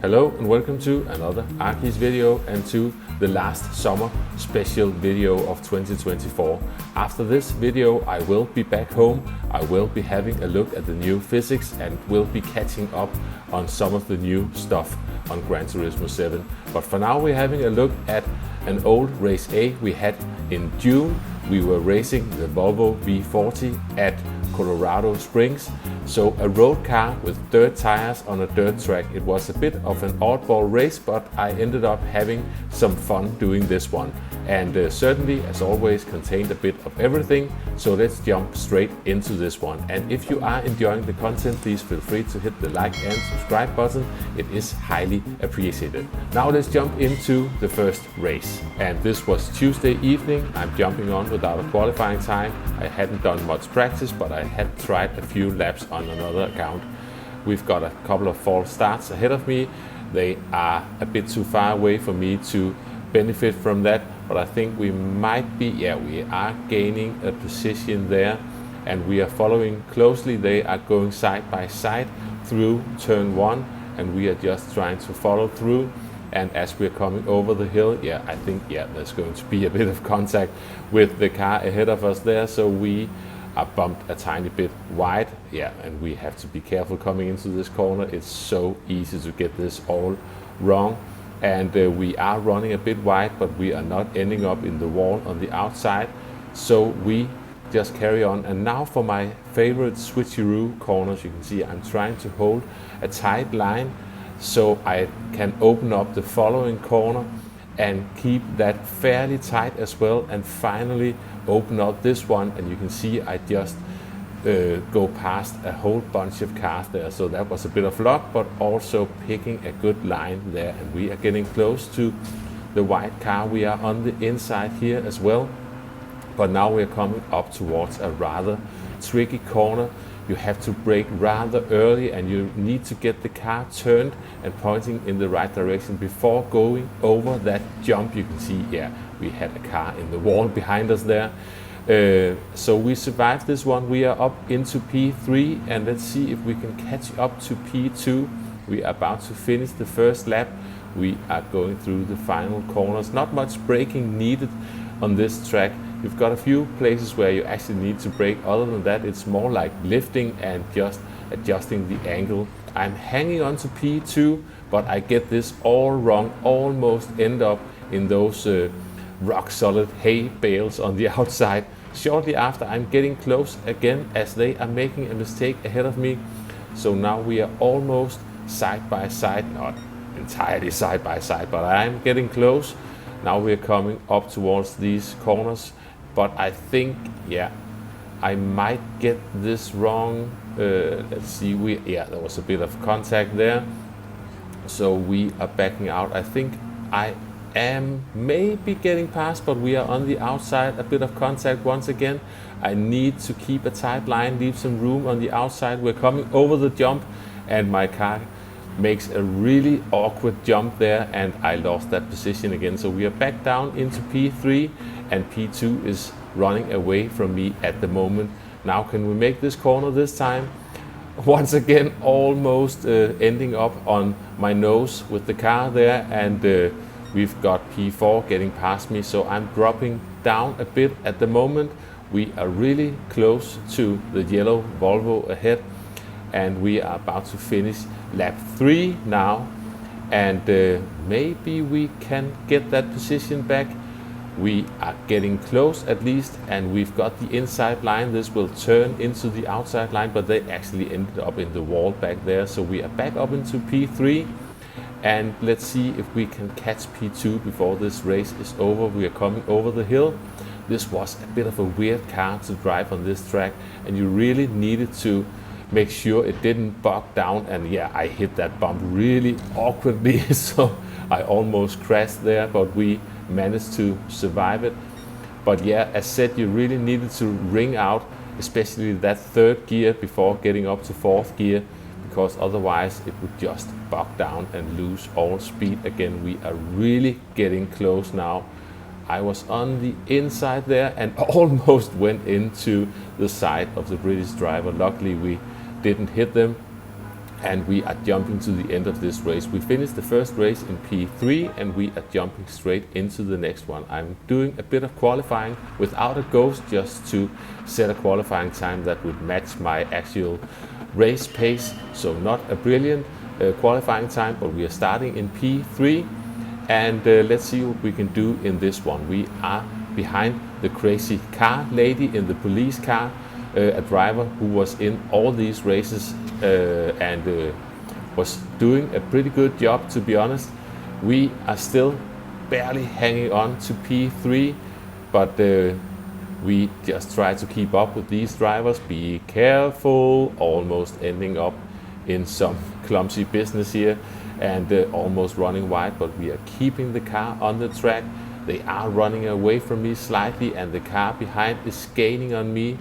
Hello and welcome to another Arkis video and to the last summer special video of 2024. After this video I will be back home, I will be having a look at the new physics and will be catching up on some of the new stuff on Gran Turismo 7. But for now we're having a look at an old race A we had in June. We were racing the Volvo V40 at Colorado Springs. So a road car with dirt tires on a dirt track. It was a bit of an oddball race, but I ended up having some fun doing this one. And certainly, as always, contained a bit of everything. So let's jump straight into this one. And if you are enjoying the content, please feel free to hit the like and subscribe button. It is highly appreciated. Now let's jump into the first race. And this was Tuesday evening. I'm jumping on without a qualifying time. I hadn't done much practice, but I had tried a few laps on another account. We've got a couple of false starts ahead of me. They are a bit too far away for me to benefit from that, but I think we might be, we are gaining a position there and we are following closely. They are going side by side through turn 1 and we are just trying to follow through. And as we're coming over the hill, I think there's going to be a bit of contact with the car ahead of us there, so we are bumped a tiny bit wide, and we have to be careful coming into this corner. It's so easy to get this all wrong, and we are running a bit wide, but we are not ending up in the wall on the outside, so we just carry on. And now for my favorite switcheroo corners, you can see I'm trying to hold a tight line so I can open up the following corner and keep that fairly tight as well, and finally open up this one. And you can see I just go past a whole bunch of cars there, so that was a bit of luck, but also picking a good line there. And we are getting close to the white car. We are on the inside here as well, but now we're coming up towards a rather tricky corner. You have to brake rather early and you need to get the car turned and pointing in the right direction before going over that jump. You can see, we had a car in the wall behind us there. So we survived this one. We are up into P3 and let's see if we can catch up to P2. We are about to finish the first lap. We are going through the final corners. Not much braking needed on this track. You've got a few places where you actually need to brake. Other than that, it's more like lifting and just adjusting the angle. I'm hanging on to P2, but I get this all wrong. Almost end up in those rock solid hay bales on the outside. Shortly after, I'm getting close again as they are making a mistake ahead of me. So now we are almost side by side, not entirely side by side, but I'm getting close. Now we're coming up towards these corners, but I think, I might get this wrong. Let's see, there was a bit of contact there. So we are backing out. I think I am maybe getting past, but we are on the outside. A bit of contact once again. I need to keep a tight line, leave some room on the outside. We're coming over the jump and my car makes a really awkward jump there and I lost that position again. So we are back down into P3 and P2 is running away from me at the moment. Now can we make this corner this time? Once again almost ending up on my nose with the car there, and we've got P4 getting past me, so I'm dropping down a bit at the moment. We are really close to the yellow Volvo ahead and we are about to finish lap 3 now, and maybe we can get that position back. We are getting close at least, and we've got the inside line. This will turn into the outside line, but they actually ended up in the wall back there. So we are back up into P3 and let's see if we can catch P2 before this race is over. We are coming over the hill. This was a bit of a weird car to drive on this track and you really needed to make sure it didn't bog down, and I hit that bump really awkwardly so I almost crashed there, but we managed to survive it. But as said, you really needed to ring out especially that third gear before getting up to fourth gear, because otherwise it would just bog down and lose all speed again. We are really getting close now. I was on the inside there and almost went into the side of the British driver. Luckily we didn't hit them. and we are jumping to the end of this race. We finished the first race in P3 and we are jumping straight into the next one. I'm doing a bit of qualifying without a ghost, just to set a qualifying time that would match my actual race pace. So not a brilliant qualifying time, but we are starting in P3, and let's see what we can do in this one. We are behind the crazy car lady in the police car, a driver who was in all these races and was doing a pretty good job, to be honest. We are still barely hanging on to P3, but we just try to keep up with these drivers. Be careful, almost ending up in some clumsy business here and almost running wide, but we are keeping the car on the track. They are running away from me slightly and the car behind is gaining on me.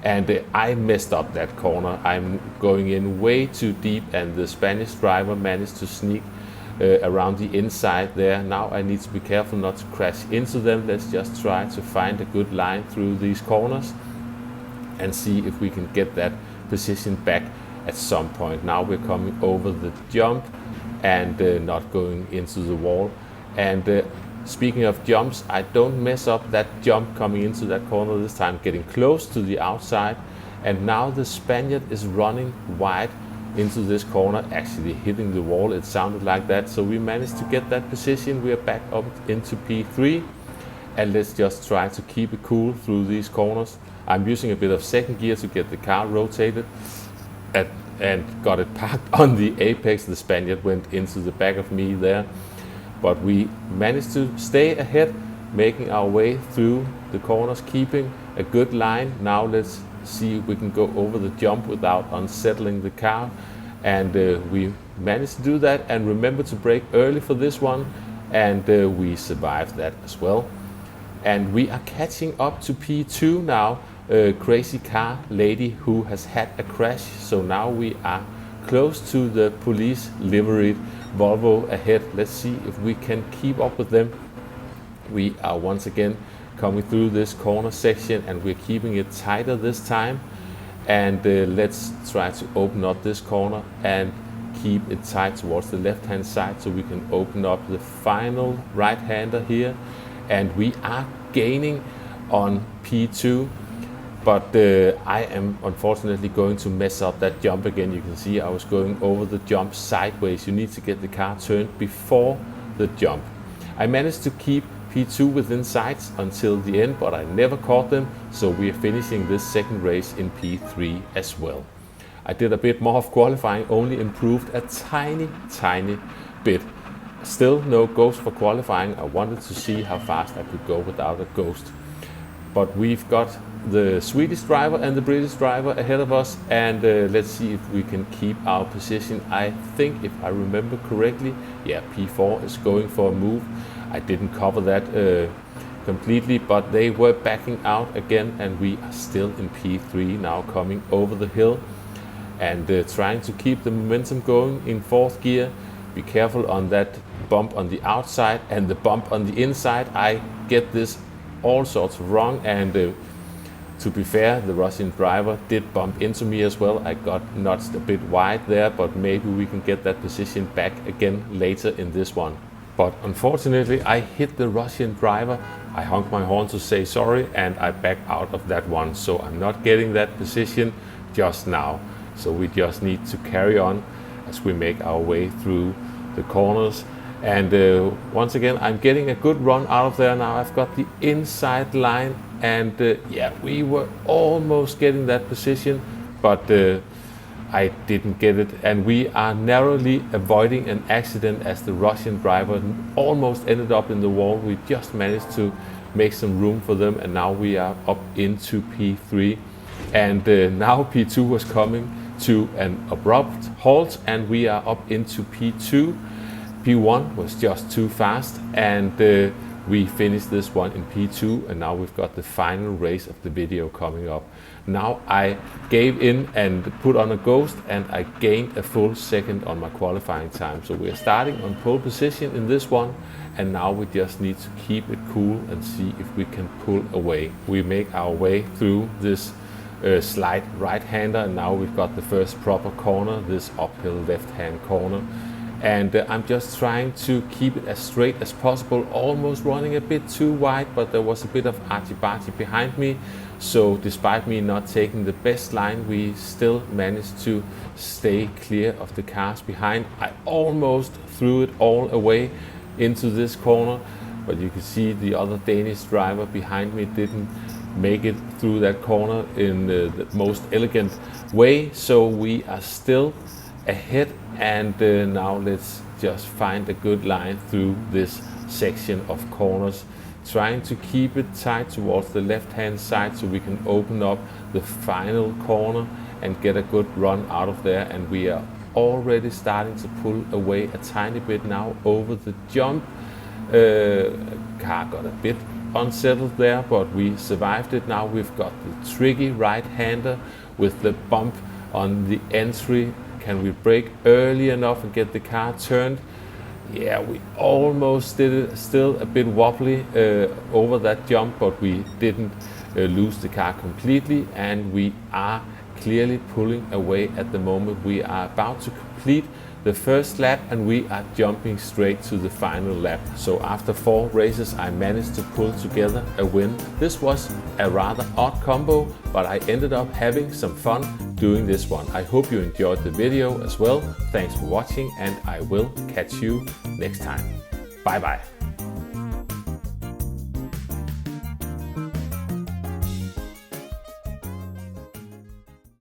And I messed up that corner. I'm going in way too deep and the Spanish driver managed to sneak around the inside there. Now I need to be careful not to crash into them. Let's just try to find a good line through these corners and see if we can get that position back at some point. Now we're coming over the jump and not going into the wall. And speaking of jumps, I don't mess up that jump coming into that corner this time, getting close to the outside. And now the Spaniard is running wide into this corner, actually hitting the wall. It sounded like that. So we managed to get that position. We are back up into P3. And let's just try to keep it cool through these corners. I'm using a bit of second gear to get the car rotated and got it parked on the apex. The Spaniard went into the back of me there. But we managed to stay ahead, making our way through the corners, keeping a good line. Now let's see if we can go over the jump without unsettling the car. And we managed to do that, and remember to brake early for this one. And we survived that as well. And we are catching up to P2 now. Crazy car lady who has had a crash. So now we are close to the police liveried Volvo ahead. Let's see if we can keep up with them. We are once again coming through this corner section and we're keeping it tighter this time. And let's try to open up this corner and keep it tight towards the left hand side so we can open up the final right hander here. And we are gaining on P2. But I am unfortunately going to mess up that jump again. You can see I was going over the jump sideways. You need to get the car turned before the jump. I managed to keep P2 within sights until the end, but I never caught them. So we are finishing this second race in P3 as well. I did a bit more of qualifying, only improved a tiny bit. Still no ghost for qualifying. I wanted to see how fast I could go without a ghost. But we've got the Swedish driver and the British driver ahead of us, and let's see if we can keep our position. I think, if I remember correctly, yeah, P4 is going for a move. I didn't cover that completely, but they were backing out again, and we are still in P3 now, coming over the hill and trying to keep the momentum going in fourth gear. Be careful on that bump on the outside and the bump on the inside. I get this all sorts of wrong, and to be fair, the Russian driver did bump into me as well. I got nudged a bit wide there, but maybe we can get that position back again later in this one. But unfortunately, I hit the Russian driver. I honked my horn to say sorry, and I backed out of that one. So I'm not getting that position just now. So we just need to carry on as we make our way through the corners. And once again, I'm getting a good run out of there now. I've got the inside line, and yeah, we were almost getting that position, but I didn't get it. And we are narrowly avoiding an accident as the Russian driver almost ended up in the wall. We just managed to make some room for them, and now we are up into P3. And now P2 was coming to an abrupt halt, and we are up into P2. P1 was just too fast, and we finished this one in P2, and now we've got the final race of the video coming up. Now I gave in and put on a ghost, and I gained a full second on my qualifying time. So we're starting on pole position in this one, and now we just need to keep it cool and see if we can pull away. We make our way through this slight right-hander, and now we've got the first proper corner, this uphill left-hand corner. And I'm just trying to keep it as straight as possible, almost running a bit too wide, but there was a bit of argy-bargy behind me. So despite me not taking the best line, we still managed to stay clear of the cars behind. I almost threw it all away into this corner, but you can see the other Danish driver behind me didn't make it through that corner in the most elegant way. So we are still ahead, and now let's just find a good line through this section of corners, trying to keep it tight towards the left hand side so we can open up the final corner and get a good run out of there. And we are already starting to pull away a tiny bit now over the jump. Car got a bit unsettled there, but we survived it. Now we've got the tricky right-hander with the bump on the entry. Can we brake early enough and get the car turned? Yeah, we almost did it. Still a bit wobbly over that jump, but we didn't lose the car completely, and we are clearly pulling away at the moment. We are about to complete the first lap, and we are jumping straight to the final lap. So after 4 races, I managed to pull together a win. This was a rather odd combo, but I ended up having some fun doing this one. I hope you enjoyed the video as well. Thanks for watching, and I will catch you next time. Bye bye.